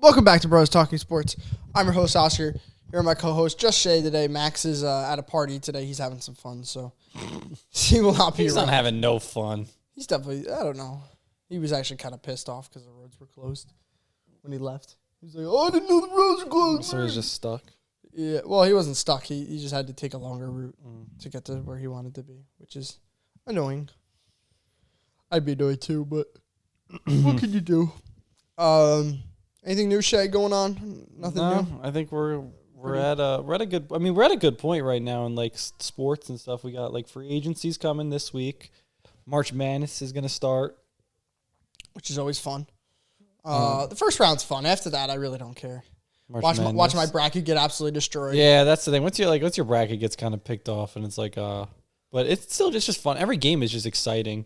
Welcome back to Bros Talking Sports. I'm your host, Oscar. Here are my co-hosts, just Shay today. Max is at a party today. He's having some fun, so he will not be He's around. not having no fun. He's definitely, I don't know. He was actually kind of pissed off because the roads were closed when he left. He was like, oh, I didn't know the roads were closed. So he's just stuck. Yeah, well, he wasn't stuck. He just had to take a longer route to get to where he wanted to be, which is annoying. I'd be annoyed too, but what can you do? Anything new, Shay, going on? Nothing new? I think we're at a good point right now in like sports and stuff. We got like free agencies coming this week. March Madness is gonna start, Which is always fun. The first round's fun. After that, I really don't care. Watch my bracket get absolutely destroyed. Yeah, that's the thing. Once your bracket gets kind of picked off, and it's like but it's still just fun. Every game is just exciting.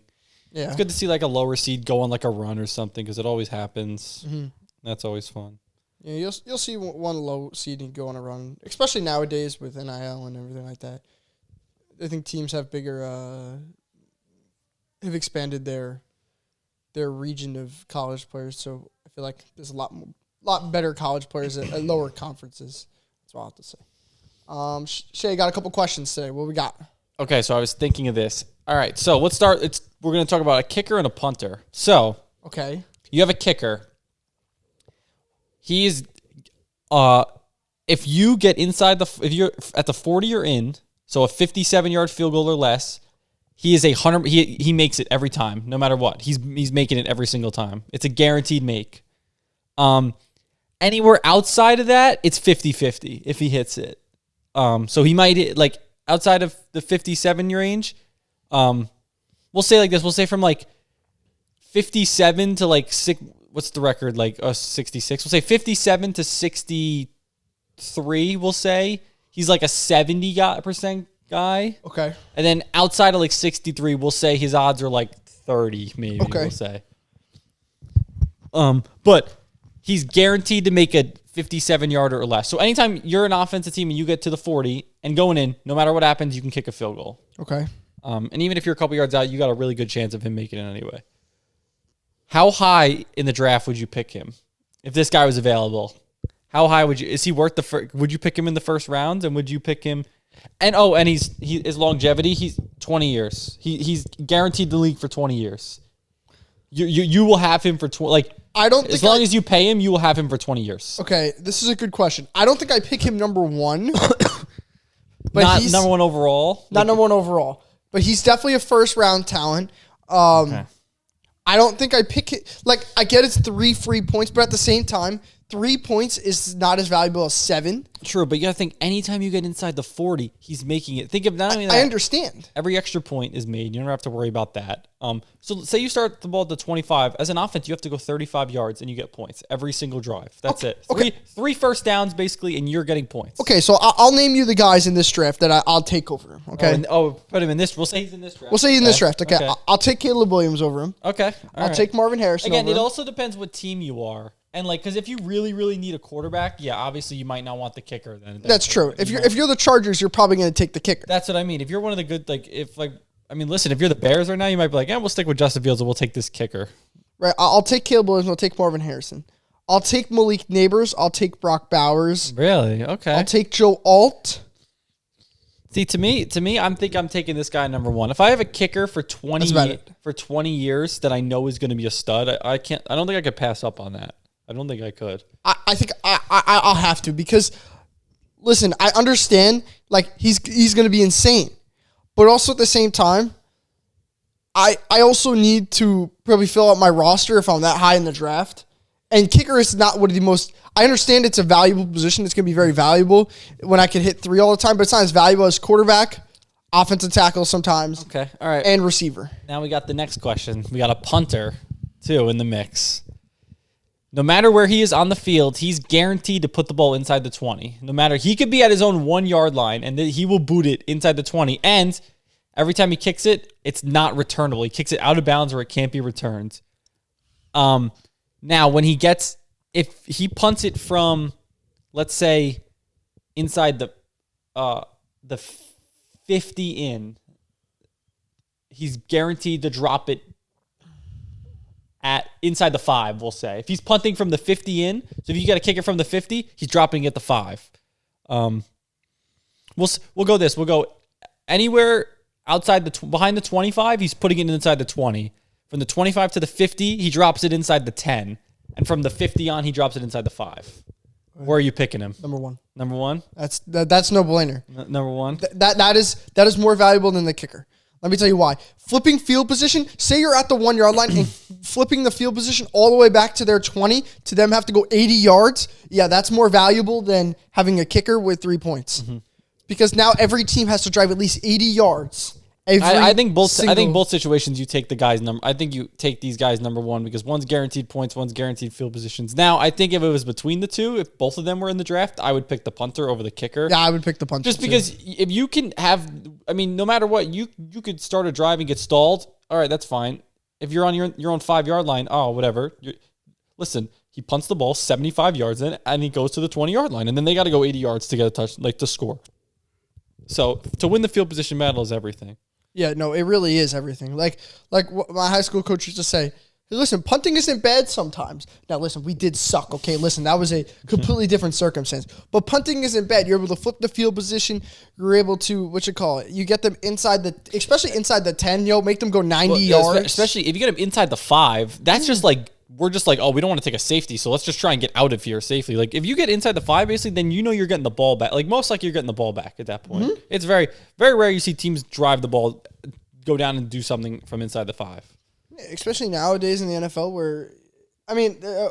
Yeah, It's good to see like a lower seed go on like a run or something because it always happens. Mm-hmm. That's always fun. Yeah, you'll see one low seeding go on a run, especially nowadays with NIL and everything like that. I think teams have have expanded their region of college players, so I feel like there's a lot better college players at lower conferences. That's what I have to say. Shay, got a couple questions today. What we got? Okay, so I was thinking of this. All right, so let's start. We're going to talk about a kicker and a punter. So Okay. you have a kicker. He's, if you get inside if you're at the 40 or in, so a 57-yard field goal or less, he is 100. He makes it every time, no matter what. He's making it every single time. It's a guaranteed make. Anywhere outside of that, it's 50-50 if he hits it. So he might hit, like outside of the 57 range. We'll say like this. We'll say from like 57 to like six. What's the record? Like 66. We'll say 57 to 63. We'll say he's like a 70% guy. Okay. And then outside of like 63, we'll say his odds are like 30, maybe. Okay. We'll say. But he's guaranteed to make a 57-yarder or less. So anytime you're an offensive team and you get to the 40 and going in, no matter what happens, you can kick a field goal. Okay. And even if you're a couple yards out, you got a really good chance of him making it anyway. How high in the draft would you pick him if this guy was available? How high is he worth would you pick him in the first round, and would you pick him? And his longevity, he's 20 years. He's guaranteed the league for 20 years. You will have him for 20. Like I don't think as long as you pay him, you will have him for 20 years. Okay, this is a good question. I don't think I pick him number one. But Not he's number one overall. Not number one overall. But he's definitely a first round talent. Okay. I don't think I pick it. Like, I get it's 3 free points, but at the same time, 3 points is not as valuable as 7. True, but you got to think anytime you get inside the 40, he's making it. Think of not only that. I understand. Every extra point is made. You don't have to worry about that. So say you start the ball at the 25. As an offense, you have to go 35 yards and you get points every single drive. That's it. Three first downs basically, and you're getting points. Okay, so I'll name you the guys in this draft that I'll take over him. Okay. Put him in this. We'll say he's in this draft. We'll say he's in this draft. Okay. I'll take Caleb Williams over him. Okay. I'll take Marvin Harrison Again, over it him. also depends what team you are. And like, because if you really, really need a quarterback, yeah, obviously you might not want the kicker. Then That's true. If you're the Chargers, you're probably going to take the kicker. That's what I mean. If you're one of the good, listen, if you're the Bears right now, you might be like, we'll stick with Justin Fields and we'll take this kicker. Right. I'll take Caleb Williams. I'll take Marvin Harrison. I'll take Malik Neighbors. I'll take Brock Bowers. Really? Okay. I'll take Joe Alt. See, to me, I'm taking this guy number one. If I have a kicker for 20 years that I know is going to be a stud, I don't think I could pass up on that. I don't think I could. I think I'll have to because, listen, I understand like he's going to be insane, but also at the same time, I also need to probably fill out my roster if I'm that high in the draft. And kicker is not one of the most. I understand it's a valuable position. It's going to be very valuable when I can hit 3 all the time, but it's not as valuable as quarterback, offensive tackle sometimes. Okay, all right. And receiver. Now we got the next question. We got a punter too in the mix. No matter where he is on the field, he's guaranteed to put the ball inside the 20. No matter, he could be at his own 1-yard line, and he will boot it inside the 20. And every time he kicks it, it's not returnable. He kicks it out of bounds or it can't be returned. Now, if he punts it from, let's say, inside the 50 in, he's guaranteed to drop it at inside the 5, we'll say. If he's punting from the 50 in, so if you got to kick it from the 50, he's dropping at the 5. We'll go this. We'll go anywhere outside behind the 25, he's putting it inside the 20. From the 25 to the 50, he drops it inside the 10. And from the 50 on, he drops it inside the 5. Where are you picking him? Number 1. Number 1? That's no brainer. Number 1? That is more valuable than the kicker. Let me tell you why. Flipping field position, say you're at the 1 yard line and flipping the field position all the way back to their 20 to them have to go 80 yards. Yeah, that's more valuable than having a kicker with 3 points. Mm-hmm. Because now every team has to drive at least 80 yards. I think both situations you take the guys number. I think you take these guys number 1 because one's guaranteed points, one's guaranteed field positions. Now, I think if it was between the two, if both of them were in the draft, I would pick the punter over the kicker. Yeah, I would pick the punter. Just because if you can have, I mean, no matter what, you could start a drive and get stalled. All right, that's fine. If you're on your own 5 yard line, whatever. Listen, he punts the ball 75 yards in, and he goes to the 20 yard line, and then they got to go 80 yards to get a touch, to score. So to win the field position battle is everything. Yeah, no, it really is everything. Like what my high school coach used to say, hey, listen, punting isn't bad sometimes. Now, listen, we did suck, okay? Listen, that was a completely different circumstance. But punting isn't bad. You're able to flip the field position. You're able to, you get them especially inside the 10, make them go 90 yards. Especially if you get them inside the 5, that's just like, we're just like, we don't want to take a safety, so let's just try and get out of here safely. Like, if you get inside the 5, basically, then you're getting the ball back. Like, most likely you're getting the ball back at that point. Mm-hmm. It's very, very rare you see teams drive the ball, go down and do something from inside the 5. Especially nowadays in the NFL where,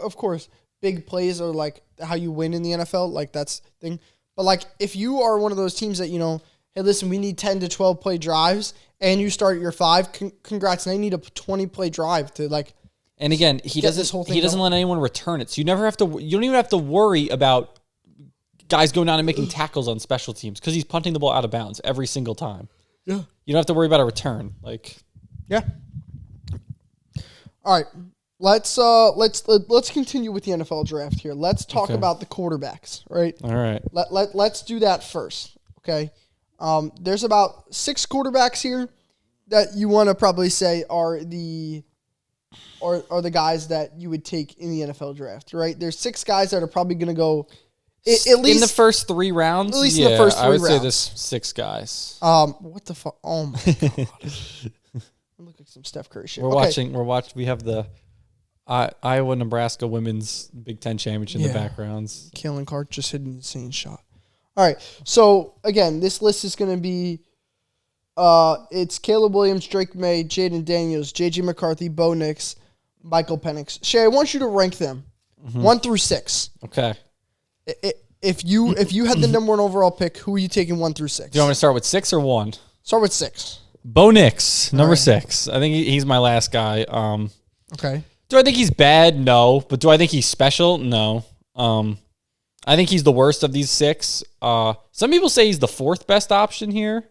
of course, big plays are like how you win in the NFL. Like, that's the thing. But, like, if you are one of those teams that, hey, listen, we need 10 to 12 play drives, and you start your 5, congrats, and they need a 20 play drive to, like, and again, he doesn't let anyone return it. So you don't even have to worry about guys going down and making tackles on special teams because he's punting the ball out of bounds every single time. Yeah. You don't have to worry about a return. Yeah. All right. Let's continue with the NFL draft here. Let's talk about the quarterbacks, right? All right. Let's do that first. Okay. There's about 6 quarterbacks here that you want to probably say are the guys that you would take in the NFL draft, right? There's 6 guys that are probably going to go at least in the first 3 rounds. At least in the first 3 rounds. I would say there's 6 guys. What the fuck? Oh my god! I look like some Steph Curry shit. We're watching. We have the Iowa-Nebraska women's Big Ten championship in the backgrounds. Kalen Clark just hit an insane shot. All right, so again, this list is going to be. It's Caleb Williams, Drake May, Jaden Daniels, J.J. McCarthy, Bo Nix, Michael Penix. Shay, I want you to rank them 1 through 6. Okay. If you had the number 1 overall pick, who are you taking 1 through 6? Do you want me to start with 6 or 1? Start with 6. Bo Nix, number 6. I think he's my last guy. Okay. Do I think he's bad? No. But do I think he's special? No. I think he's the worst of these 6. Some people say he's the 4th best option here.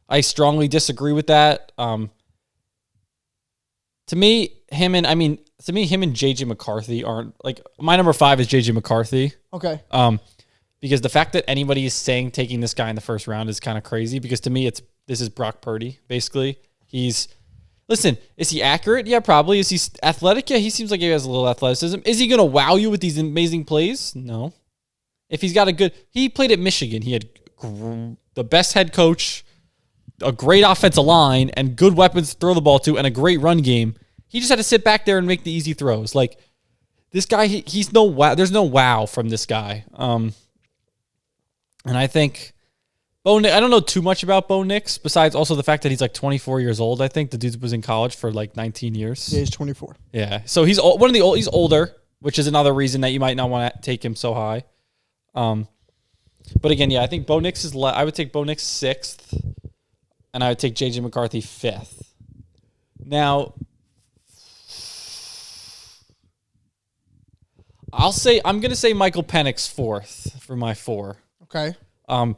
I strongly disagree with that. To me, him and JJ McCarthy aren't like my number 5 is JJ McCarthy. Okay. Because the fact that anybody is saying taking this guy in the first round is kind of crazy because to me this is Brock Purdy, basically. Is he accurate? Yeah, probably. Is he athletic? Yeah, he seems like he has a little athleticism. Is he going to wow you with these amazing plays? No. If he's got he played at Michigan. He had the best head coach, a great offensive line, and good weapons to throw the ball to, and a great run game. He just had to sit back there and make the easy throws. Like, this guy, he's no wow. There's no wow from this guy. And I think I don't know too much about Bo Nix, besides also the fact that he's like 24 years old. I think the dude was in college for like 19 years. Yeah, he's 24. Yeah, so he's he's older, which is another reason that you might not want to take him so high. But again, yeah, I think Bo Nix I would take Bo Nix 6th, and I would take JJ McCarthy 5th. Now, I'm gonna say Michael Penix 4th for my 4. Okay.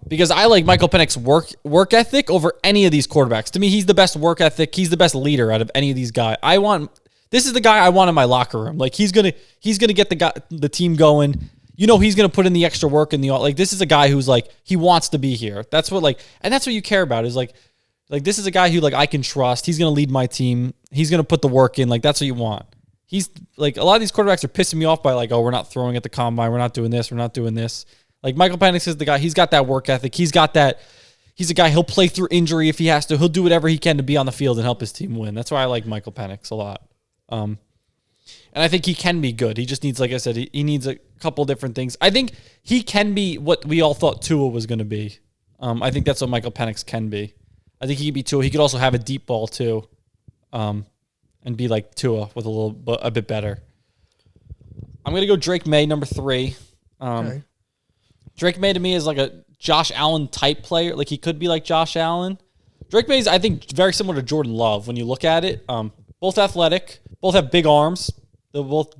Because I like Michael Penix's work ethic over any of these quarterbacks. To me, he's the best work ethic. He's the best leader out of any of these guys. This is the guy I want in my locker room. Like, he's gonna get the team going. He's gonna put in the extra work in this is a guy who's like, he wants to be here. That's what and that's what you care about is like this is a guy who I can trust. He's gonna lead my team. He's going to put the work in. Like, that's what you want. He's like, a lot of these quarterbacks are pissing me off by like, oh, we're not throwing at the combine. We're not doing this. We're not doing this. Like, Michael Penix is the guy. He's got that work ethic. He's got that. He's a guy, he'll play through injury if he has to. He'll do whatever he can to be on the field and help his team win. That's why I like Michael Penix a lot. And I think he can be good. He just needs, like I said, he needs a couple different things. I think he can be what we all thought Tua was going to be. I think that's what Michael Penix can be. I think he could be Tua. He could also have a deep ball too, and be like Tua with a bit better. I'm going to go Drake May, number 3. Okay. Drake May to me is like a Josh Allen type player. Like, he could be like Josh Allen. Drake May is, I think, very similar to Jordan Love when you look at it. Both athletic, both have big arms. They're both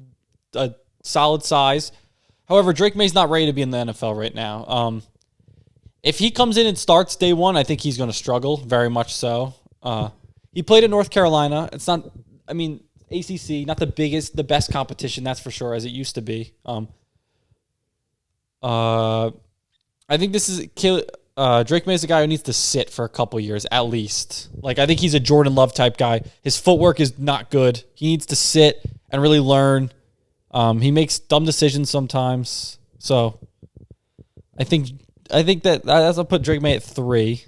solid size. However, Drake May's not ready to be in the NFL right now. If he comes in and starts day one, I think he's going to struggle, very much so. He played at North Carolina. It's not, I mean, ACC, not the best competition, that's for sure, as it used to be. I think this is Drake May is a guy who needs to sit for a couple years at least. Like, I think he's a Jordan Love type guy. His footwork is not good. He needs to sit and really learn. He makes dumb decisions sometimes. So I think that's I'll put Drake May at 3.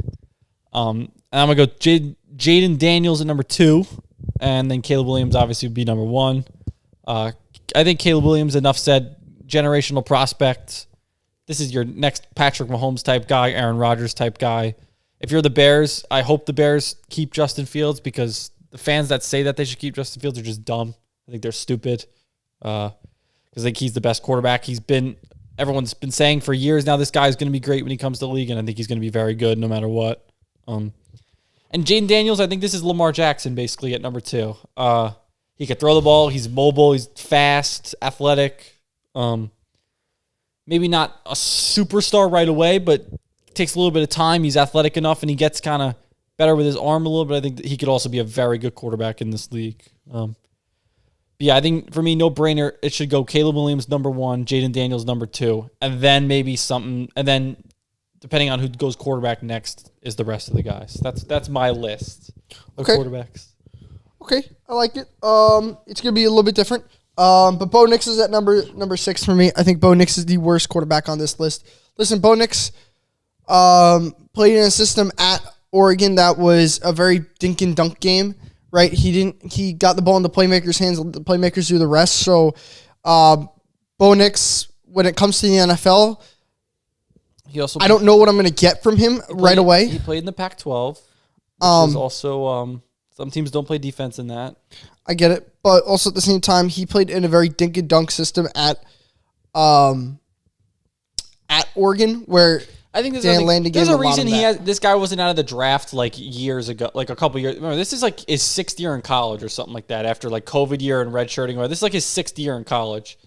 And I'm gonna go Jaden Daniels at number 2, and then Caleb Williams obviously would be number 1. I think Caleb Williams, enough said, generational prospect. This is your next Patrick Mahomes type guy, Aaron Rodgers type guy. If you're the Bears, I hope the Bears keep Justin Fields, because the fans that say that they should keep Justin Fields are just dumb. I think they're stupid because I think he's the best quarterback. Everyone's been saying for years now this guy is going to be great when he comes to the league, and I think he's going to be very good no matter what. And Jaden Daniels, I think this is Lamar Jackson basically at number 2. He could throw the ball. He's mobile. He's fast, athletic. Maybe not a superstar right away, but it takes a little bit of time. He's athletic enough, and he gets kind of better with his arm a little bit. I think that he could also be a very good quarterback in this league. But yeah, I think for me, no brainer. It should go Caleb Williams number 1, Jaden Daniels number 2, and then maybe something. And then depending on who goes quarterback next is the rest of the guys. That's my list of quarterbacks. Okay, I like it. It's gonna be a little bit different. But Bo Nix is at number 6 for me. I think Bo Nix is the worst quarterback on this list. Listen, Bo Nix played in a system at Oregon that was a very dink and dunk game, right? He got the ball in the playmakers' hands. The playmakers do the rest. So, Bo Nix, when it comes to the NFL, I don't know what I'm going to get from him right away. He played in the Pac-12, which is also some teams don't play defense in that. I get it, but also at the same time, he played in a very dink and dunk system at Oregon, where I think there's a reason this guy wasn't out of the draft like years ago, like a couple years. Remember, this is like his 6th year in college or something like that. After like COVID year and redshirting, this is like his 6th year in college.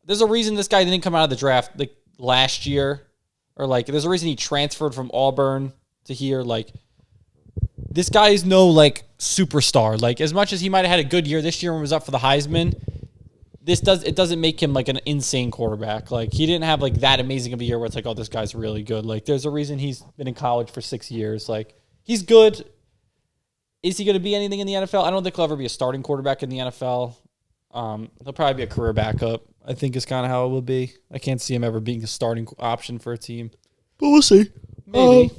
There's a reason this guy didn't come out of the draft like last year, or like there's a reason he transferred from Auburn to here. Like, this guy is no like superstar. Like, as much as he might have had a good year this year and was up for the Heisman, it doesn't make him like an insane quarterback. Like, he didn't have like that amazing of a year where it's like, oh, this guy's really good. Like, there's a reason he's been in college for 6 years. Like, he's good. Is he going to be anything in the NFL? I don't think he'll ever be a starting quarterback in the NFL. He'll probably be a career backup, I think, is kind of how it will be. I can't see him ever being a starting option for a team. But we'll see. Maybe.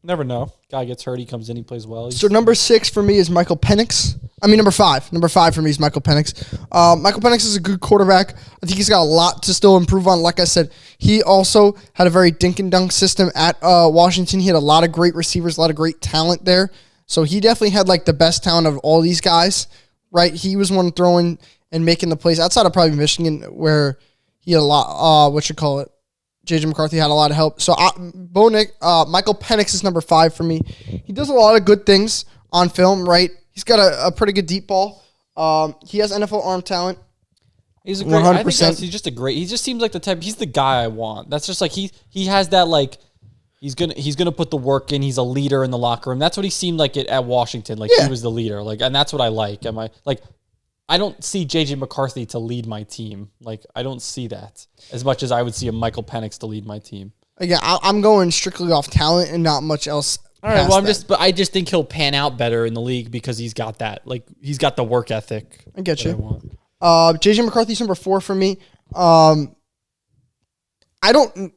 Never know. Guy gets hurt, he comes in, he plays well. So number 6 for me is Michael Penix. I mean, number 5. Number 5 for me is Michael Penix. Michael Penix is a good quarterback. I think he's got a lot to still improve on. Like I said, he also had a very dink and dunk system at Washington. He had a lot of great receivers, a lot of great talent there. So he definitely had like the best talent of all these guys, right? He was one throwing and making the plays outside of probably Michigan, where he had a lot, J.J. McCarthy had a lot of help. So Michael Penix is number 5 for me. He does a lot of good things on film, right? He's got a pretty good deep ball. He has NFL arm talent. He's a great. 100%. I think he's just a great. He just seems like the type. He's the guy I want. That's just like he has that like. He's gonna put the work in. He's a leader in the locker room. That's what he seemed like at Washington. Like, he was the leader. Like, and that's what I like. I don't see J.J. McCarthy to lead my team. Like, I don't see that as much as I would see a Michael Penix to lead my team. Again, I'm going strictly off talent and not much else All right. Well, I just think he'll pan out better in the league because he's got that. Like, he's got the work ethic. I get that I you. want. JJ McCarthy's number 4 for me. I don't.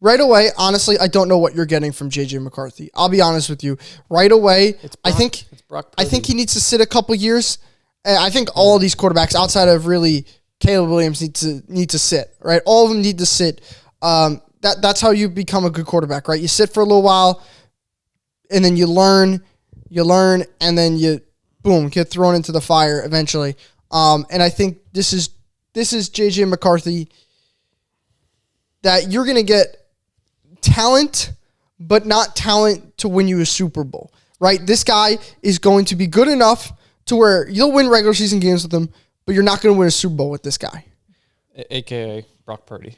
Right away, honestly, I don't know what you're getting from JJ McCarthy. I'll be honest with you. Right away, I think he needs to sit a couple years. And I think all of these quarterbacks outside of really Caleb Williams need to sit. Right, all of them need to sit. That's how you become a good quarterback. Right, you sit for a little while, and then you learn, and then you boom get thrown into the fire eventually. And I think this is JJ McCarthy. That you're gonna get talent, but not talent to win you a Super Bowl, right? This guy is going to be good enough to where you'll win regular season games with him, but you're not going to win a Super Bowl with this guy. AKA Brock Purdy.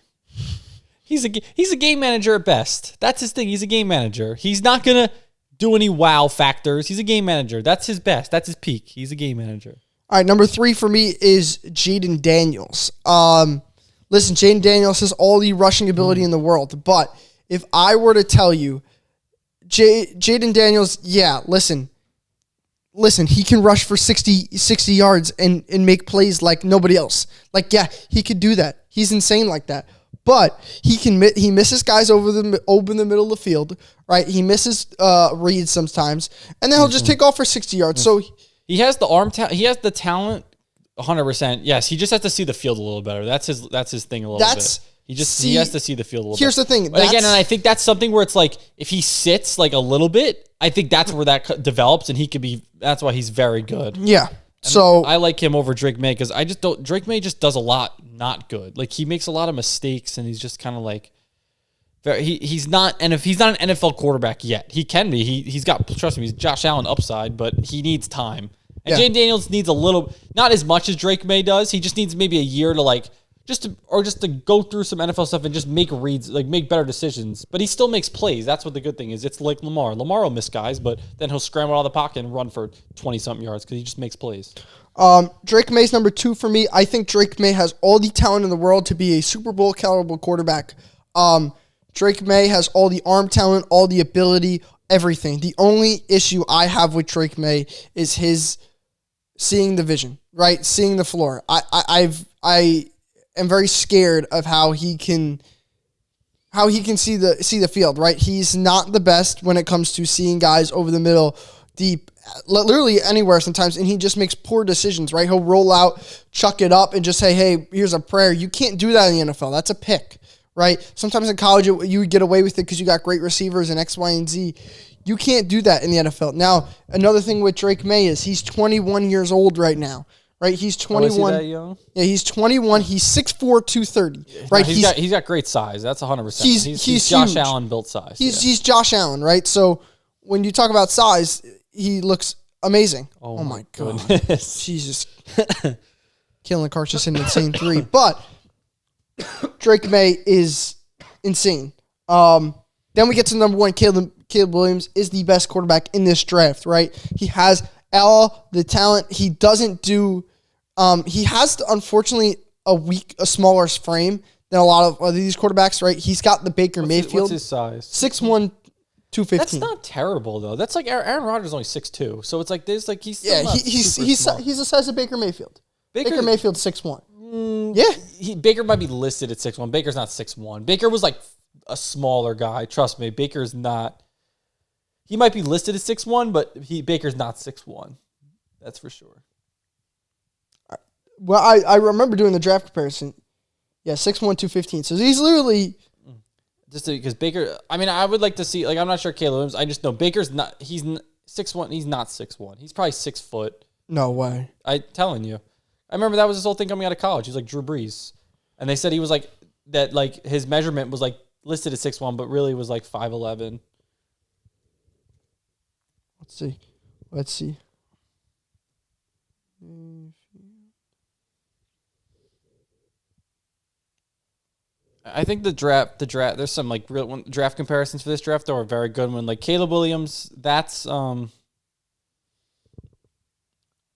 He's a game manager at best. That's his thing. He's a game manager. He's not going to do any wow factors. He's a game manager. That's his best. That's his peak. He's a game manager. All right, number 3 for me is Jaden Daniels. Listen, Jaden Daniels has all the rushing ability in the world, but if I were to tell you, Jaden Daniels, listen, he can rush for 60 yards and make plays like nobody else. Like, he could do that. He's insane like that. But he misses guys over the middle of the field, right? He misses reads sometimes, and then he'll just take off for 60 yards. So he has the arm talent. He has the talent, 100%. Yes, he just has to see the field a little better. That's his thing a little bit. He has to see the field a little bit. Here's the thing. But again, and I think that's something where it's like, if he sits like a little bit, I think that's where that develops, and that's why he's very good. Yeah. And so I like him over Drake May because Drake May just does a lot not good. Like, he makes a lot of mistakes, and he's just kind of like, he's not an NFL quarterback yet. He can be. He's got, trust me, he's Josh Allen upside, but he needs time. And Jaden Daniels needs a little, not as much as Drake May does. He just needs maybe a year to just to go through some NFL stuff and just make reads, like make better decisions. But he still makes plays. That's what the good thing is. It's like Lamar. Lamar will miss guys, but then he'll scramble out of the pocket and run for 20-something yards because he just makes plays. Drake May's number 2 for me. I think Drake May has all the talent in the world to be a Super Bowl caliber quarterback. Drake May has all the arm talent, all the ability, everything. The only issue I have with Drake May is his seeing the vision, right? Seeing the floor. I am very scared of how he can see the field, right? He's not the best when it comes to seeing guys over the middle, deep, literally anywhere sometimes, and he just makes poor decisions, right? He'll roll out, chuck it up, and just say, hey, here's a prayer. You can't do that in the NFL. That's a pick, right? Sometimes in college, you would get away with it because you got great receivers and X, Y, and Z. You can't do that in the NFL. Now, another thing with Drake May is he's 21 years old right now. Right, he's 21. Oh, is he that young? Yeah, he's 21. He's 6'4", 230. Right, he's got great size. That's 100%. He's Josh huge. Allen built size. He's Josh Allen, right? So when you talk about size, he looks amazing. Oh my god, Jesus, Kalen Carr just an insane 3. But Drake May is insane. Then we get to number 1. Caleb Williams is the best quarterback in this draft. Right, he has all the talent. He doesn't do. He has, unfortunately, a smaller frame than a lot of these quarterbacks, right? He's got the Baker Mayfield. What's his size? 6'1", 215. That's not terrible, though. That's like Aaron Rodgers is only 6'2", so it's like there's like he's still he's the size of Baker Mayfield. Baker Mayfield's 6'1". Baker might be listed at 6'1". Baker's not 6'1". Baker was like a smaller guy. Trust me, Baker's not. He might be listed as 6'1", but Baker's not 6'1". That's for sure. Well, I remember doing the draft comparison. Yeah, 6'1", 215. So he's literally... Just because Baker... I mean, I would like to see... Like, I'm not sure Caleb Williams. I just know Baker's not... He's 6'1". He's not 6'1". He's probably 6 foot. No way. I'm telling you. I remember that was his whole thing coming out of college. He's like Drew Brees. And they said he was like... That, like, his measurement was, like, listed at 6'1", but really was, like, 5'11". Let's see. I think the draft. There's some like real draft comparisons for this draft that are very good. When like Caleb Williams, that's fuck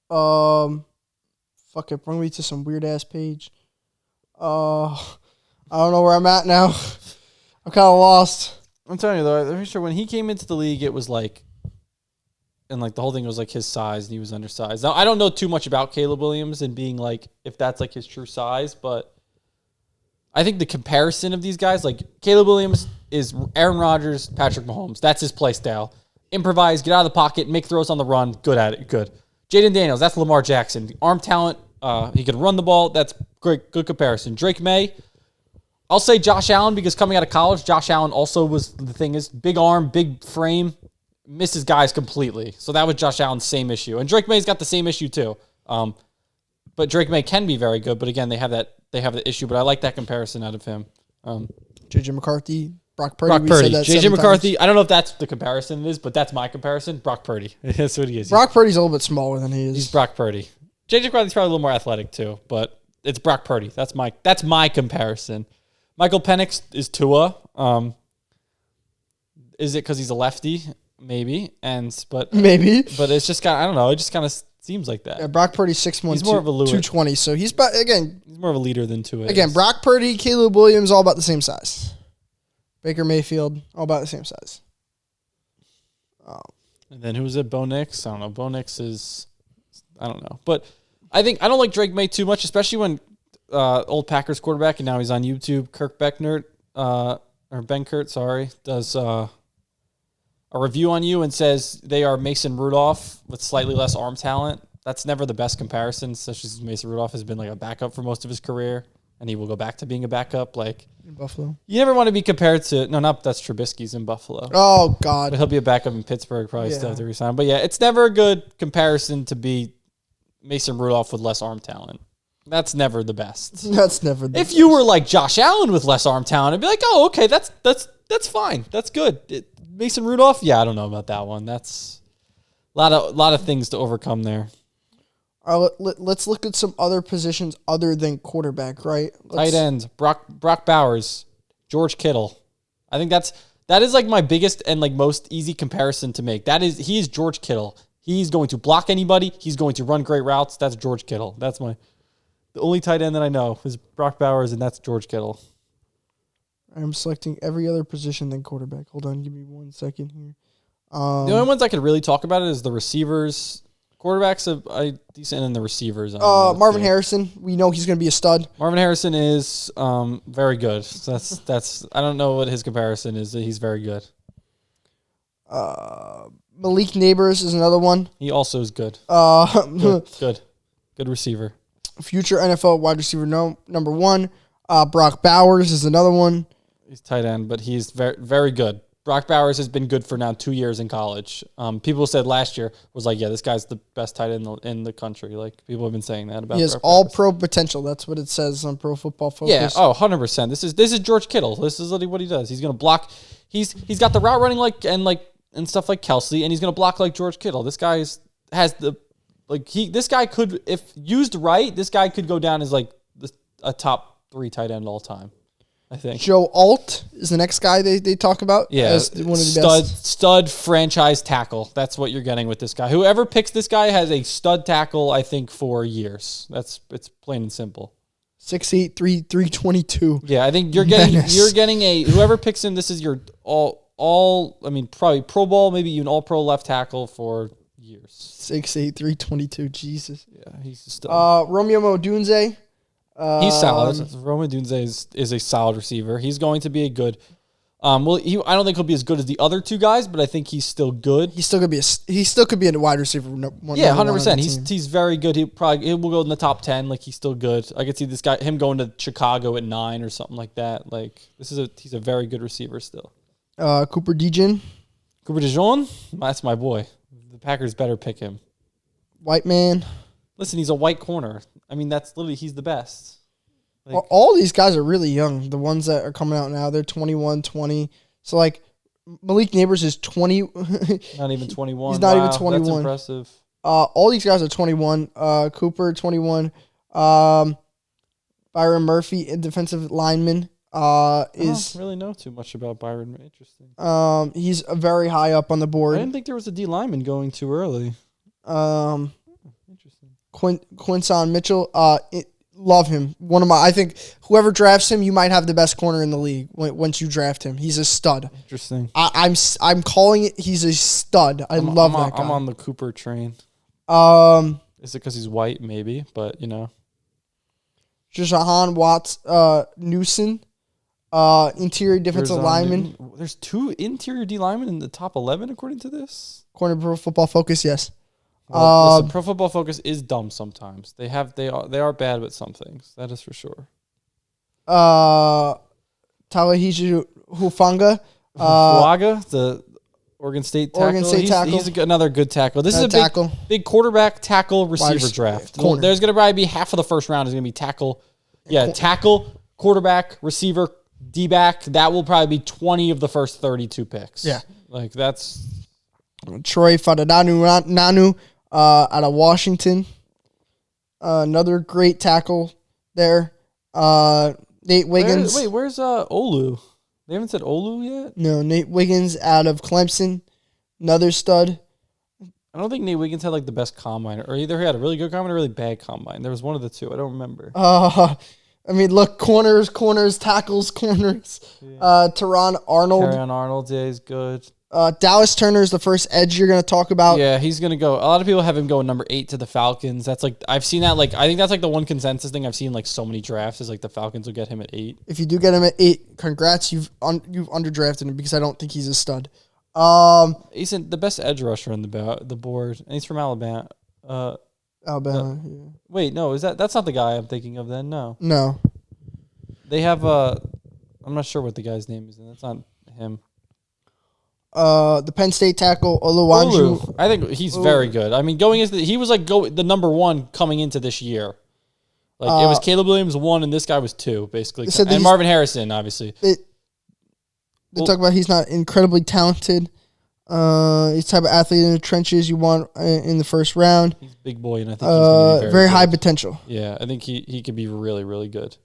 it, bring me to some weird ass page. I don't know where I'm at now. I'm kind of lost. I'm telling you though, I'm pretty sure when he came into the league, it was like, and like the whole thing was like his size, and he was undersized. Now I don't know too much about Caleb Williams and being like if that's like his true size, but I think the comparison of these guys, like Caleb Williams is Aaron Rodgers, Patrick Mahomes. That's his play style. Improvise, get out of the pocket, make throws on the run. Good at it. Good. Jaden Daniels, that's Lamar Jackson. Arm talent. He can run the ball. That's great. Good comparison. Drake May. I'll say Josh Allen because coming out of college, Josh Allen also was, the thing is, big arm, big frame, misses guys completely. So that was Josh Allen's same issue. And Drake May's got the same issue too. But Drake May can be very good. But again, they have the issue. But I like that comparison out of him. JJ McCarthy, Brock Purdy. Brock we Purdy. said that JJ 7 McCarthy. times. I don't know if that's the comparison it is, but that's my comparison. Brock Purdy. That's what he is. Brock Purdy's a little bit smaller than he is. He's Brock Purdy. JJ McCarthy's probably a little more athletic too, but it's Brock Purdy. That's my comparison. Michael Penix is Tua. Is it because he's a lefty? Maybe. Maybe. But it's just I don't know. It just kind of seems like that. Yeah, Brock Purdy's 6'1", He's more of a Lewis. 220. So he's He's more of a leader than Tua. Again, Brock Purdy, Caleb Williams, all about the same size. Baker Mayfield, all about the same size. And then who's it? Bo Nix? I don't know. Bo Nix is, I don't know. But I don't like Drake May too much, especially when old Packers quarterback, and now he's on YouTube, Kirk Becknert, or Benkert, sorry, does a review on you and says they are Mason Rudolph with slightly less arm talent. That's never the best comparison, especially since Mason Rudolph has been like a backup for most of his career, and he will go back to being a backup. Like In Buffalo. you never want to be compared to that's Trubisky's in Buffalo. Oh, God. But he'll be a backup in Pittsburgh, probably still Yeah. have to resign. But yeah, it's never a good comparison to be Mason Rudolph with less arm talent. That's never the best. That's never the If you were like Josh Allen with less arm talent, I'd be like, oh, okay, that's fine. That's good. Mason Rudolph, yeah, I don't know about that one. That's a lot of things to overcome there. Let's look at some other positions other than quarterback, right? Tight end, Brock Bowers, George Kittle. I think that is like my biggest and like most easy comparison to make. He is George Kittle. He's going to block anybody. He's going to run great routes. That's George Kittle. That's the only tight end that I know is Brock Bowers, and that's George Kittle. I'm selecting every other position than quarterback. Hold on, give me 1 second here. The only ones I could really talk about is the receivers. Quarterbacks are decent, and the receivers. Marvin Harrison, we know he's going to be a stud. Marvin Harrison is very good. So that's I don't know what his comparison is. He's very good. Malik Neighbors is another one. He also is good. Good receiver. Future NFL wide receiver number 1. Brock Bowers is another one. He's tight end, but he's very, very good. Brock Bowers has been good for now 2 years in college. People said last year was like, yeah, this guy's the best tight end in the country. Like people have been saying that about. He has Brock all Bowers. pro potential. That's what it says on Pro Football Focus. Yeah. Oh, 100%. This is George Kittle. This is literally what he does. He's gonna block. He's got the route running and stuff like Kelsey, and he's gonna block like George Kittle. This guy this guy could, if used right, this guy could go down as like a top 3 tight end all time. I think Joe Alt is the next guy they talk about. Yeah, as one of the best. stud franchise tackle. That's what you're getting with this guy. Whoever picks this guy has a stud tackle, I think, for years. It's plain and simple. 6'8", 322. Yeah, I think you're getting a whoever picks him. This is your all. I mean, probably Pro Bowl, maybe even All Pro left tackle for years. 6'8", 322. Jesus. Yeah, he's a stud. Romeo Odunze. He's solid. Roman Dunze is a solid receiver. He's going to be a good. I don't think he'll be as good as the other 2 guys, but I think he's still good. He still could be a wide receiver. Yeah, 100%. He's very good. He will go in the top 10. Like he's still good. I could see him going to Chicago at 9 or something like that. Like he's a very good receiver still. Cooper DeJean. Cooper DeJean, that's my boy. The Packers better pick him. White man. Listen, he's a white corner. I mean, that's literally he's the best. Like, all these guys are really young. The ones that are coming out now, they're 21, 20. So, like, Malik Neighbors is 20. Not even 21. He's not even That's 21. impressive. All these guys are 21. Cooper, 21. Byron Murphy, a defensive lineman, I don't really know too much about Byron. Interesting. he's very high up on the I board. didn't think there was a D lineman going too early. Um, Interesting. Quinson Mitchell, Love him. I think whoever drafts him, you might have the best corner in the league once you draft him. He's a stud. Interesting. I'm calling it. He's a stud. I love that guy. I'm on the Cooper train. Is it because he's white? Maybe, but Jahan Watts, Newson, interior defensive lineman. There's 2 interior D linemen in the top 11 according to this. According to Pro Football Focus, yes. Well, listen, Pro Football Focus is dumb sometimes. They are bad with some things. That is for sure. Talahiji Hufanga. Fuaga, the Oregon State tackle. He's another good tackle. This is a big quarterback, tackle, receiver draft. Well, there's going to probably be half of the first round is going to be tackle. Yeah, tackle, quarterback, receiver, D-back. That will probably be 20 of the first 32 picks. Yeah. Like, that's... Troy Fadatanu out of Washington. Another great tackle there. Nate Wiggins. Where's Olu? They haven't said Olu yet? No, Nate Wiggins out of Clemson. Another stud. I don't think Nate Wiggins had like the best combine, or either he had a really good combine or a really bad combine. There was one of the two. I don't remember. I mean, look, corners, tackles, corners. Yeah. Teron Arnold. Yeah, he's good. Dallas Turner is the first edge you're going to talk about. Yeah, he's going to go. A lot of people have him going number 8 to the Falcons. That's like, I've seen that. Like, I think that's like the one consensus thing I've seen like so many drafts is like the Falcons will get him at 8. If you do get him at 8, congrats. You've underdrafted him because I don't think he's a stud. He's the best edge rusher on the board, and he's from Alabama. Alabama. Yeah. Wait, no, that's not the guy I'm thinking of then? No. They have I'm not sure what the guy's name is, and that's not him. The Penn State tackle Oluwanju. I think he's very good. I mean, he was like the number 1 coming into this year. Like it was Caleb Williams 1 and this guy was 2 basically, and Marvin Harrison obviously. They talk about he's not incredibly talented. He's the type of athlete in the trenches you want in the first round. He's a big boy, and I think he's going to be very high potential. Yeah, I think he could be really, really good.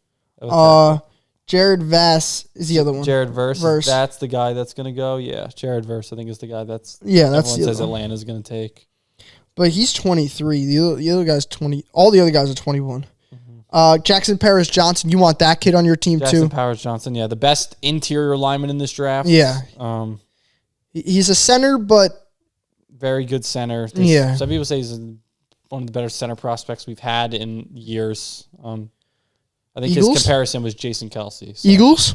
Jared Vass is the other one. Jared Verse. That's the guy that's going to go. Yeah, Jared Verse, I think, is the guy that's everyone says Atlanta's going to take. But he's 23. The other guy's 20. All the other guys are 21. Mm-hmm. Jackson Paris Johnson, you want that kid on your team too? Jackson Paris Johnson, yeah, the best interior lineman in this draft. Yeah. He's a center, but very good center. Some people say he's one of the better center prospects we've had in years. I think Eagles? His comparison was Jason Kelsey. So. Eagles?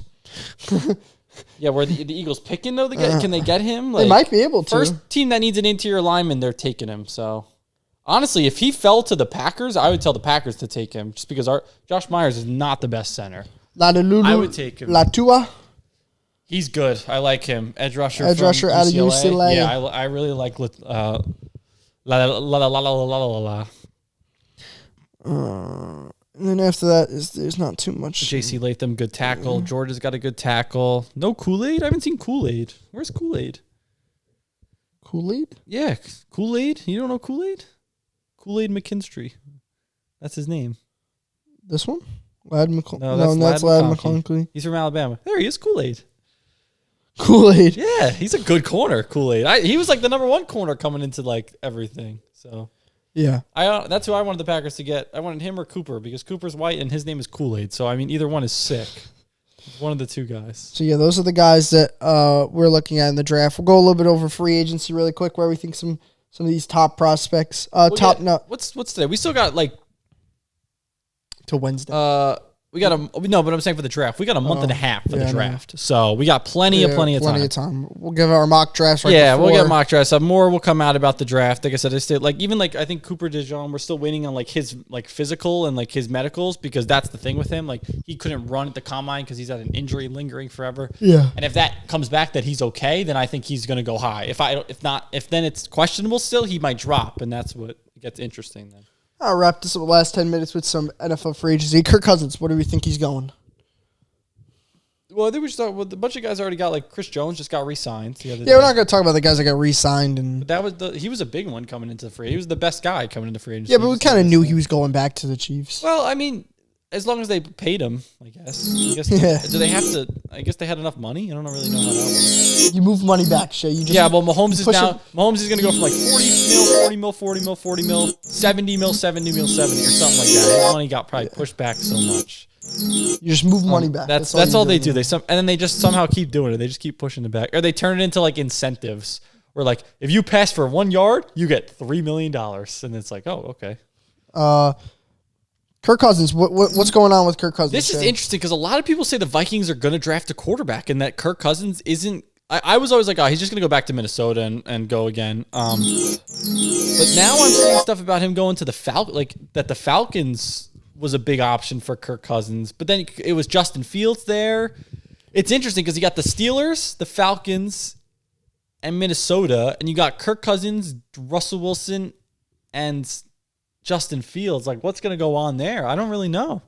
Yeah, where the Eagles picking though? Can they get him? They might be able to. First team that needs an interior lineman, they're taking him. So honestly, if he fell to the Packers, I would tell the Packers to take him, just because Josh Myers is not the best center. I would take him. Latua? He's good. I like him. Edge rusher out of UCLA. Yeah, I really like And then after that, there's not too much. J.C. Latham, good tackle. Georgia's got a good tackle. No Kool-Aid? I haven't seen Kool-Aid. Where's Kool-Aid? Kool-Aid? Yeah, Kool-Aid. You don't know Kool-Aid? Kool-Aid McKinstry. That's his name. This one? Ladd McConkey. No, that's Ladd McConkey. He's from Alabama. There he is, Kool-Aid. Kool-Aid. Yeah, he's a good corner, Kool-Aid. He was like the number 1 corner coming into like everything. So... Yeah, that's who I wanted the Packers to get. I wanted him or Cooper because Cooper's white and his name is Kool-Aid. So I mean, either one is sick. One of the two guys. So yeah, those are the guys that we're looking at in the draft. We'll go a little bit over free agency really quick, where we think some of these top prospects. What's today? We still got like till Wednesday. We got but I'm saying for the draft, we got a month and a half for the draft, so we got plenty of time. We'll give our mock drafts. We'll get mock drafts. More will come out about the draft. Like I said, I think Cooper DeJean, we're still waiting on like his like physical and like his medicals, because that's the thing with him. Like he couldn't run at the combine because he's had an injury lingering forever. Yeah, and if that comes back that he's okay, then I think he's going to go high. If then it's questionable still, he might drop, and that's what gets interesting then. I'll wrap this up the last 10 minutes with some NFL free agency. Kirk Cousins, where do we think he's going? Well, I think we should start with a bunch of guys already got, like Chris Jones just got re-signed the other day. Yeah, we're not going to talk about the guys that got re-signed. But he was a big one coming into free. He was the best guy coming into free agency. Yeah, but we kind of knew he was going back to the Chiefs. Well, I mean, as long as they paid him, I guess. Do they have to? I guess they had enough money. I don't really know how that works. You move money back, Shay. Mahomes is going to go from like 40 mil 40 mil, 40 mil, 40 mil, 70 mil, 70 mil, 70 or something like that. His money got probably pushed back so much. You just move money back. That's all they do. And then they just somehow keep doing it. They just keep pushing it back, or they turn it into like incentives. Where like if you pass for 1 yard, you get $3 million, and it's like, oh, okay. Kirk Cousins. What's going on with Kirk Cousins? This is interesting because a lot of people say the Vikings are going to draft a quarterback, and that Kirk Cousins isn't. I was always like, oh, he's just going to go back to Minnesota and go again. But now I'm seeing stuff about him going to the that the Falcons was a big option for Kirk Cousins, but then it was Justin Fields there. It's interesting because you got the Steelers, the Falcons, and Minnesota, and you got Kirk Cousins, Russell Wilson, and Justin Fields. Like, what's going to go on there? I don't really know.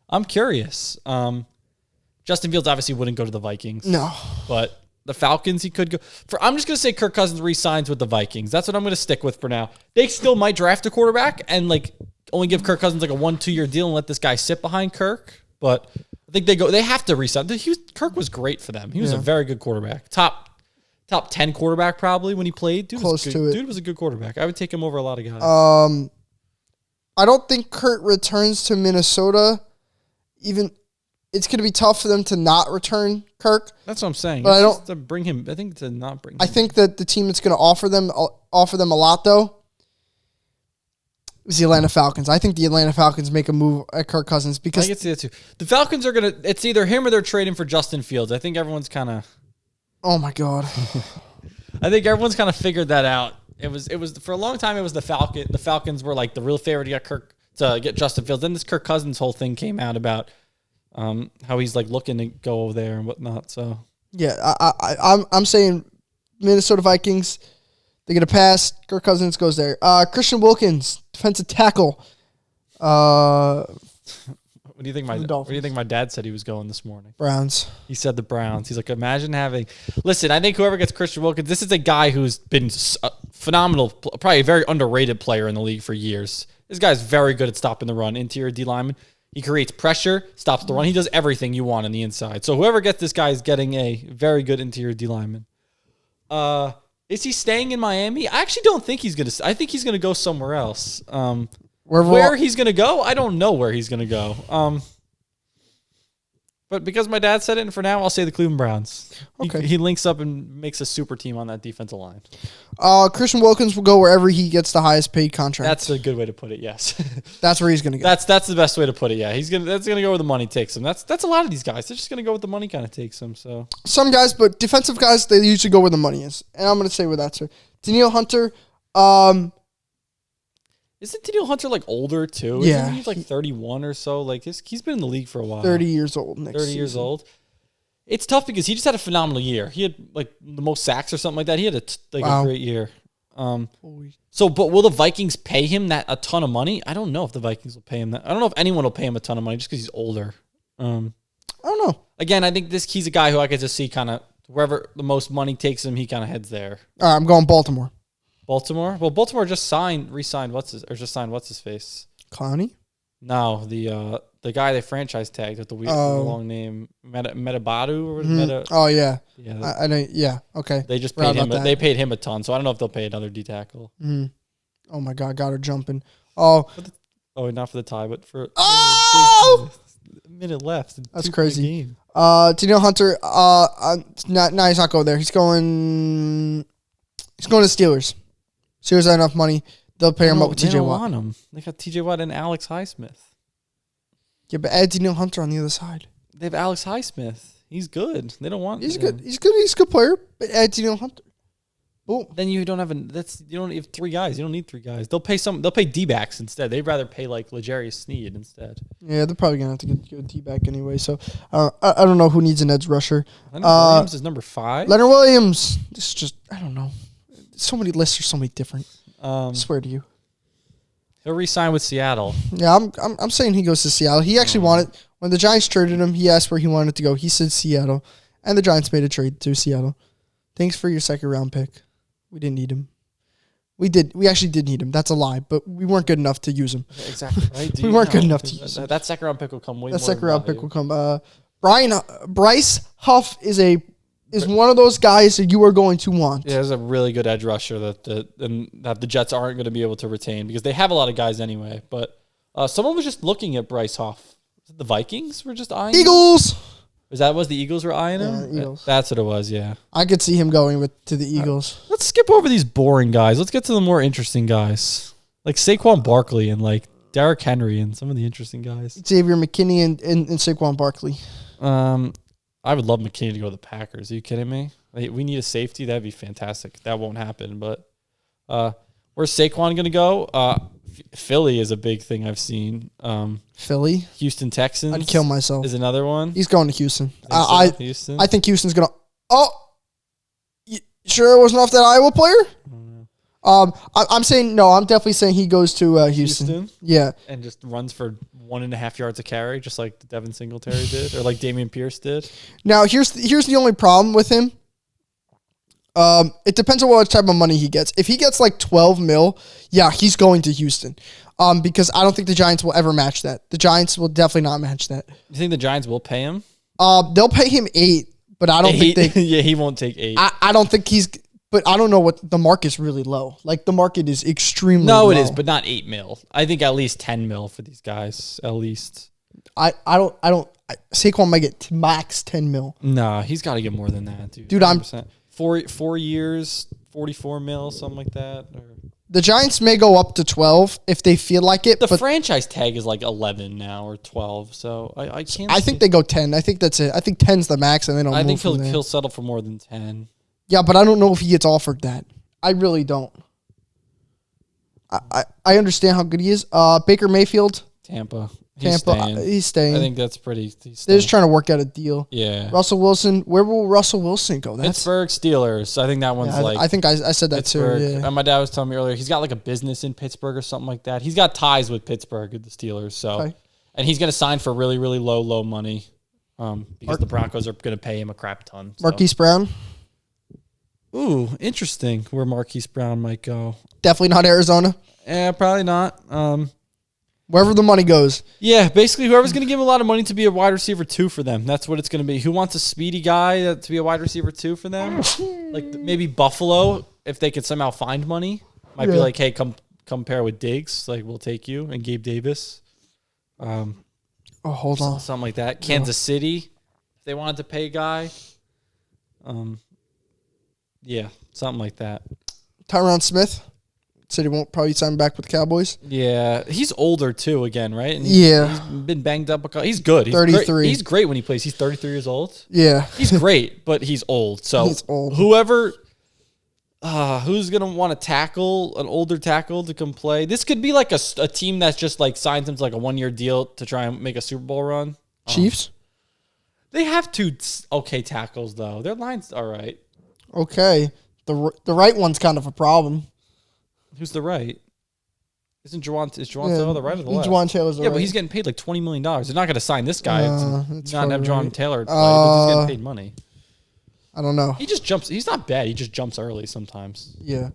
I'm curious. Justin Fields obviously wouldn't go to the Vikings. No. But the Falcons, he could go. I'm just going to say Kirk Cousins re-signs with the Vikings. That's what I'm going to stick with for now. They still might draft a quarterback and, like, only give Kirk Cousins like a 1-2 year deal and let this guy sit behind Kirk. But I think they have to resign. Kirk was great for them. He was a very good quarterback. Top 10 quarterback probably when he played. Dude was a good quarterback. I would take him over a lot of guys. I don't think Kirk returns to Minnesota. Even it's going to be tough for them to not return Kirk. That's what I'm saying. But I don't to bring him. I think to not bring him. I think that the team that's going to offer them a lot though is the Atlanta Falcons. I think the Atlanta Falcons make a move at Kirk Cousins because I can see that too. The Falcons are going to. It's either him or they're trading for Justin Fields. I think everyone's kind of. Oh my God. I think everyone's kind of figured that out. It was for a long time. It was the Falcons. The Falcons were like the real favorite to get Justin Fields. Then this Kirk Cousins whole thing came out about how he's like looking to go over there and whatnot. So yeah, I'm saying Minnesota Vikings. They're gonna pass. Kirk Cousins goes there. Christian Wilkins, defensive tackle. What do you think? What do you think my dad said he was going this morning? Browns. He said the Browns. He's like, imagine having. Listen, I think whoever gets Christian Wilkins, this is a guy who's been a phenomenal, probably a very underrated player in the league for years. This guy's very good at stopping the run. Interior D lineman. He creates pressure, stops the run. He does everything you want on the inside. So whoever gets this guy is getting a very good interior D lineman. Is he staying in Miami? I actually don't think he's gonna. I think he's gonna go somewhere else. Where he's going to go, I don't know where he's going to go. But because my dad said it, and for now, I'll say the Cleveland Browns. Okay. He links up and makes a super team on that defensive line. Christian Wilkins will go wherever he gets the highest paid contract. That's a good way to put it, yes. That's where he's going to go. That's the best way to put it, yeah. That's going to go where the money takes him. That's a lot of these guys. They're just going to go where the money kind of takes them. So some guys, but defensive guys, they usually go where the money is. And I'm going to say where that's at. Danielle Hunter, isn't Danielle Hunter like older too? Yeah. Isn't he like 31 or so? Like he's been in the league for a while. 30 years old next 30 season. years old. It's tough because he just had a phenomenal year. He had like the most sacks or something like that. He had a great year. But will the Vikings pay him a ton of money? I don't know if the Vikings will pay him that. I don't know if anyone will pay him a ton of money just because he's older. I don't know. Again, I think he's a guy who I could just see kind of wherever the most money takes him, he kind of heads there. All right, I'm going Baltimore. Baltimore? Well, Baltimore just re-signed what's his face? Clowney? No, the guy they franchise tagged with the weird long name, Metabadu or Meta. Oh yeah, yeah. I know. Yeah, okay. They just paid him. They paid him a ton, so I don't know if they'll pay another D tackle. Oh my God, got her jumping. Oh, not for the tie, but for a minute left. That's crazy. Danielle Hunter. Now he's not going there. He's going to Steelers. Steelers have enough money. They'll pair him up with TJ Watt. They got TJ Watt and Alex Highsmith. Yeah, but add Danielle Hunter on the other side. They have Alex Highsmith. He's good. They don't want. He's good. He's a good player. But add Danielle Hunter. Boom. Then you don't have you don't have 3 guys. You don't need 3 guys. They'll pay D-backs instead. They'd rather pay like L'Jarius Sneed instead. Yeah, they're probably gonna have to get a D-back anyway. So I don't know who needs an edge rusher. Leonard Williams is number 5. Leonard Williams. This is just I don't know. So many lists are so many different. I swear to you. He'll re-sign with Seattle. Yeah, I'm saying he goes to Seattle. He actually wanted when the Giants traded him. He asked where he wanted to go. He said Seattle, and the Giants made a trade to Seattle. Thanks for your 2nd round pick. We didn't need him. We actually did need him. That's a lie, but we weren't good enough to use him. Exactly. Right? We weren't good enough to use him. That 2nd round pick will come way more. That 2nd round pick will come. Bryce Huff is a is one of those guys that you are going to want. Yeah, there's a really good edge rusher that the Jets aren't going to be able to retain because they have a lot of guys anyway. But someone was just looking at Bryce Huff. Was it the Vikings were just eyeing him? Eagles. Was the Eagles were eyeing him? Eagles. That's what it was, yeah. I could see him going to the Eagles. Let's skip over these boring guys. Let's get to the more interesting guys. Like Saquon Barkley and like Derrick Henry and some of the interesting guys. Xavier McKinney and Saquon Barkley. I would love McKinney to go to the Packers. Are you kidding me? Like, we need a safety. That'd be fantastic. That won't happen. But where's Saquon going to go? Philly is a big thing I've seen. Philly? Houston Texans. I'd kill myself. Is another one. He's going to Houston. Houston? I think Houston's going to... Oh! Sure it wasn't off that Iowa player? I'm saying... No, I'm definitely saying he goes to Houston. Yeah. And just runs for 1.5 yards a carry, just like Devin Singletary did, or like Dameon Pierce did. Now, here's the only problem with him. It depends on what type of money he gets. If he gets like 12 mil, yeah, he's going to Houston. Because I don't think the Giants will ever match that. The Giants will definitely not match that. You think the Giants will pay him? They'll pay him 8, but I don't think they... Yeah, he won't take 8. I don't think he's... But I don't know what... The market's really low. Like, the market is extremely low. No, it is, but not 8 mil. I think at least 10 mil for these guys, at least. Saquon might get max 10 mil. Nah, he's got to get more than that, dude. Dude, 100%. 4 years, 44 mil, something like that. The Giants may go up to 12 if they feel like it. The franchise tag is like 11 now or 12, so I can't. I think they go 10. I think that's it. I think 10's the max, and then I think he'll settle for more than 10. Yeah, but I don't know if he gets offered that. I really don't. I understand how good he is. Baker Mayfield. Tampa. He's staying. I think that's pretty. They're just trying to work out a deal. Yeah. Russell Wilson. Where will Russell Wilson go? Pittsburgh Steelers. I think that one's I think I said that Pittsburgh. too. Yeah. My dad was telling me earlier he's got like a business in Pittsburgh or something like that. He's got ties with Pittsburgh with the Steelers. So, Okay. And he's going to sign for really, really low money because the Broncos are going to pay him a crap ton. So. Marquise Brown. Ooh, interesting where Marquise Brown might go. Definitely not Arizona. Yeah, probably not. Wherever the money goes. Yeah, basically whoever's going to give him a lot of money to be a wide receiver 2 for them. That's what it's going to be. Who wants a speedy guy to be a wide receiver 2 for them? Like maybe Buffalo, if they could somehow find money, might be like, hey, come pair with Diggs. Like, we'll take you. And Gabe Davis. Hold on. Something like that. Kansas City, if they wanted to pay a guy. Yeah, something like that. Tyron Smith. Said he won't probably sign back with the Cowboys. Yeah, he's older too again, right? And he's been banged up. He's good. He's 33. He's great when he plays. He's 33 years old. Yeah. He's great, but he's old. So he's old. Whoever, who's going to want to tackle, an older tackle to come play? This could be like a team that's just like signs him to like a 1-year deal to try and make a Super Bowl run. Chiefs? They have 2 okay tackles, though. Their line's all right. Okay. The right one's kind of a problem. Who's the right? Is Juwan Taylor the right or the left? Juwan Taylor's the right. Yeah, but he's getting paid like $20 million. They're not going to sign this guy. Not have Juwan Taylor play, but he's getting paid money. I don't know. He just jumps. He's not bad. He just jumps early sometimes. Yeah.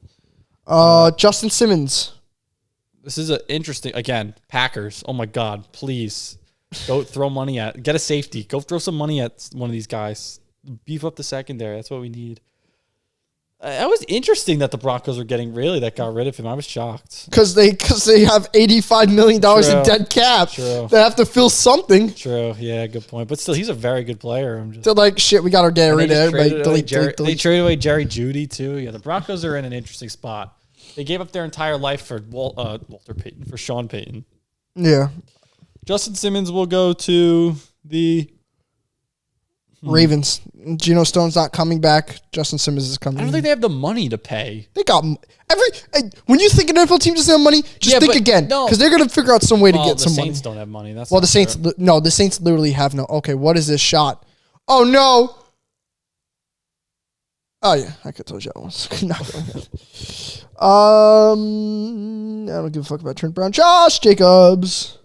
Justin Simmons. This is interesting. Again, Packers. Oh, my God. Please. Go throw money at. Get a safety. Go throw some money at one of these guys. Beef up the secondary. That's what we need. It was interesting that the Broncos were getting that got rid of him. I was shocked. Because they have $85 million in dead cap. True. They have to fill something. True. Yeah, good point. But still, he's a very good player. They're like, shit, we got to get rid of everybody. They traded away Jerry Jeudy, too. Yeah, the Broncos are in an interesting spot. They gave up their entire life for Walter Payton, for Sean Payton. Yeah. Justin Simmons will go to the Ravens. Geno Stone's not coming back. Justin Simmons is coming. I don't think they have the money to pay. They got when you think an NFL team doesn't have money, just think again, because they're going to figure out some way to get some money. The Saints don't have money. That's the Saints. True. No, the Saints literally have no. Okay, what is this shot? Oh no! Oh yeah, I could told you that was not going good. I don't give a fuck about Trent Brown. Josh Jacobs.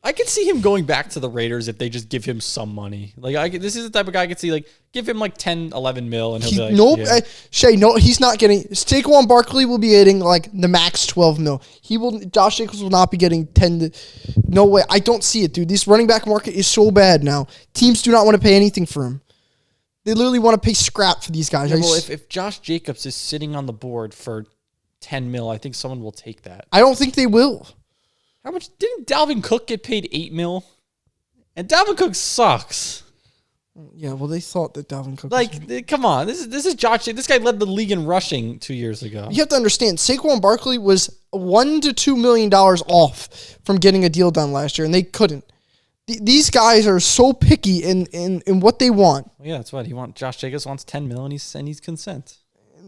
I could see him going back to the Raiders if they just give him some money. This is the type of guy I could see, like, give him like 10, 11 mil, and he'll be like, Shay, he's not getting. Saquon Barkley will be getting like the max 12 mil. Josh Jacobs will not be getting 10. No way. I don't see it, dude. This running back market is so bad now. Teams do not want to pay anything for him. They literally want to pay scrap for these guys. Yeah, well, if Josh Jacobs is sitting on the board for 10 mil, I think someone will take that. I don't think they will. How much didn't Dalvin Cook get paid 8 mil? And Dalvin Cook sucks. Yeah, well, they thought that Dalvin Cook. Come on, this is Josh. This guy led the league in rushing 2 years ago. You have to understand, Saquon Barkley was $1 to $2 million off from getting a deal done last year, and they couldn't. These guys are so picky in what they want. Well, yeah, that's what he wants. Josh Jacobs wants 10 mil, and he's consent.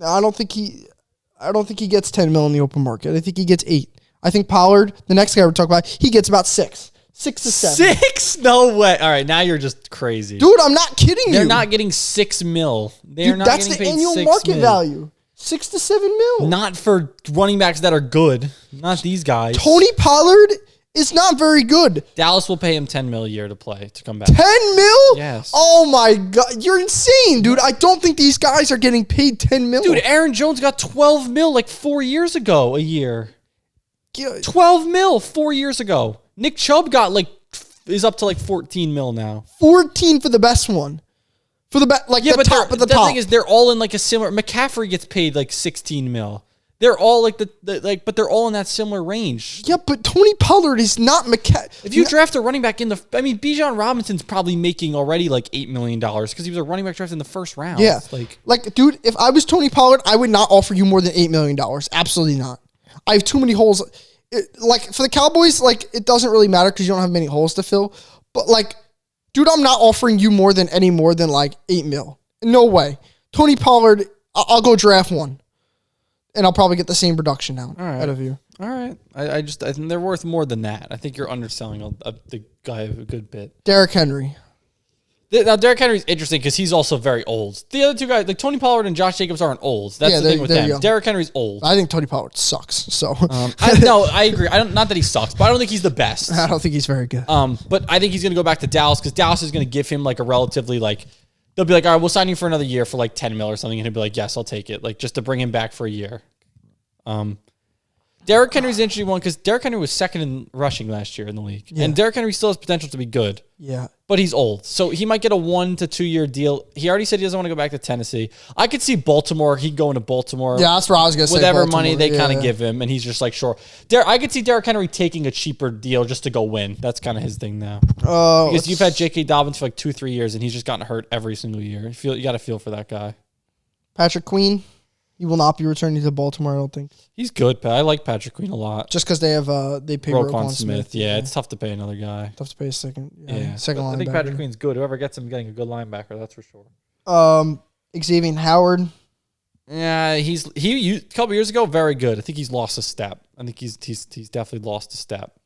I don't think he gets 10 mil in the open market. I think he gets 8. I think Pollard, the next guy we're talking about, he gets about 6. 6 to 7. 6? No way. All right, now you're just crazy. Dude, I'm not kidding you. They're not getting 6 mil. They're not that's getting the paid annual 6 market mil. value. 6 to 7 mil. Not for running backs that are good. Not these guys. Tony Pollard is not very good. Dallas will pay him 10 mil a year to come back. 10 mil? Yes. Oh my God. You're insane, dude. I don't think these guys are getting paid 10 mil. Dude, Aaron Jones got 12 mil like 4 years ago a year. Yeah. 12 mil 4 years ago. Nick Chubb is up to like 14 mil now. 14 for the best one. For the the top of the top. The thing is, they're all in like a similar. McCaffrey gets paid like 16 mil. They're all like but they're all in that similar range. Yeah, but Tony Pollard is not McCaffrey. If you draft a running back Bijan Robinson's probably making already like $8 million because he was a running back drafted in the first round. Yeah. Dude, if I was Tony Pollard, I would not offer you more than $8 million. Absolutely not. I have too many holes. For the Cowboys, it doesn't really matter because you don't have many holes to fill. But dude, I'm not offering you more than 8 mil. No way. Tony Pollard, I'll go draft one. And I'll probably get the same production out of you. All right. I think they're worth more than that. I think you're underselling the guy a good bit. Derrick Henry. Now, Derrick Henry's interesting because he's also very old. The other two guys, like Tony Pollard and Josh Jacobs, aren't old. That's the thing with them. Young. Derrick Henry's old. I think Tony Pollard sucks. So I agree. Not that he sucks, but I don't think he's the best. I don't think he's very good. But I think he's going to go back to Dallas because Dallas is going to give him a relatively they'll be like, all right, we'll sign you for another year for 10 mil or something, and he'll be like, yes, I'll take it, just to bring him back for a year. Derrick Henry's an interesting one because Derrick Henry was second in rushing last year in the league. Yeah. And Derrick Henry still has potential to be good. Yeah. But he's old. So he might get a 1 to 2 year deal. He already said he doesn't want to go back to Tennessee. I could see Baltimore. He'd go into Baltimore. Yeah, that's what I was going to say. Whatever money they kind of give him. And he's just sure. I could see Derrick Henry taking a cheaper deal just to go win. That's kind of his thing now. Because you've had J.K. Dobbins for 2-3 years and he's just gotten hurt every single year. You got to feel for that guy. Patrick Queen. He will not be returning to Baltimore, I don't think. He's good, Pat. I like Patrick Queen a lot. Just because they pay Roquan Smith. Yeah, it's tough to pay another guy. Tough to pay a second. Second linebacker. I think Patrick Queen's good. Whoever gets him getting a good linebacker, that's for sure. Xavier Howard. Yeah, he a couple years ago very good. I think he's lost a step. I think he's definitely lost a step.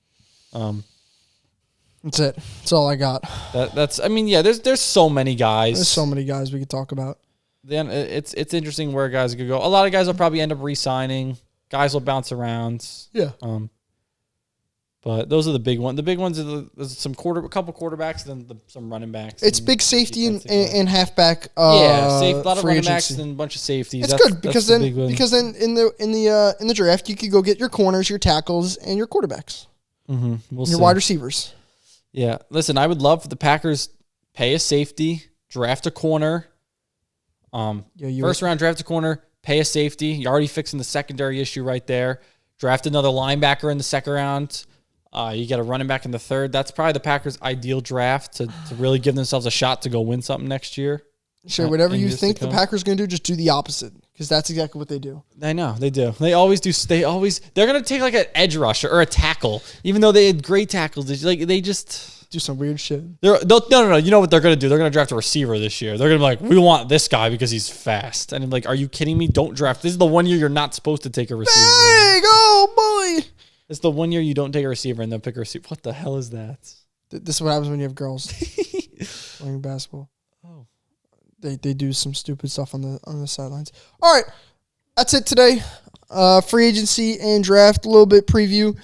That's it. That's all I got. There's so many guys. There's so many guys we could talk about. Then it's interesting where guys could go. A lot of guys will probably end up re-signing. Guys will bounce around. Yeah. But those are the big ones. The big ones are there's a couple quarterbacks, then some running backs. It's big safety and halfback. A lot of running backs and a bunch of safeties. It's good because then in the draft you could go get your corners, your tackles, and your quarterbacks. Mm-hmm. Your wide receivers. Yeah. Listen, I would love for the Packers pay a safety, draft a corner. First round, draft a corner, pay a safety. You're already fixing the secondary issue right there. Draft another linebacker in the second round. You get a running back in the third. That's probably the Packers' ideal draft to really give themselves a shot to go win something next year. Sure, whatever you think the Packers are going to do, just do the opposite because that's exactly what they do. I know, they do. They always do. They're going to take an edge rusher or a tackle, even though they had great tackles. They just do some weird shit. No. You know what they're going to do? They're going to draft a receiver this year. They're going to be like, we want this guy because he's fast. And I'm like, are you kidding me? Don't draft. This is the 1 year you're not supposed to take a receiver. Big old boy. It's the 1 year you don't take a receiver and then pick a receiver. What the hell is that? This is what happens when you have girls playing basketball. Oh, they do some stupid stuff on the sidelines. All right, that's it today. Free agency and draft, a little bit preview.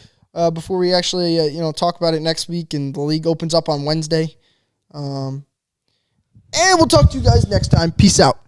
Before we actually, talk about it next week, and the league opens up on Wednesday. And we'll talk to you guys next time. Peace out.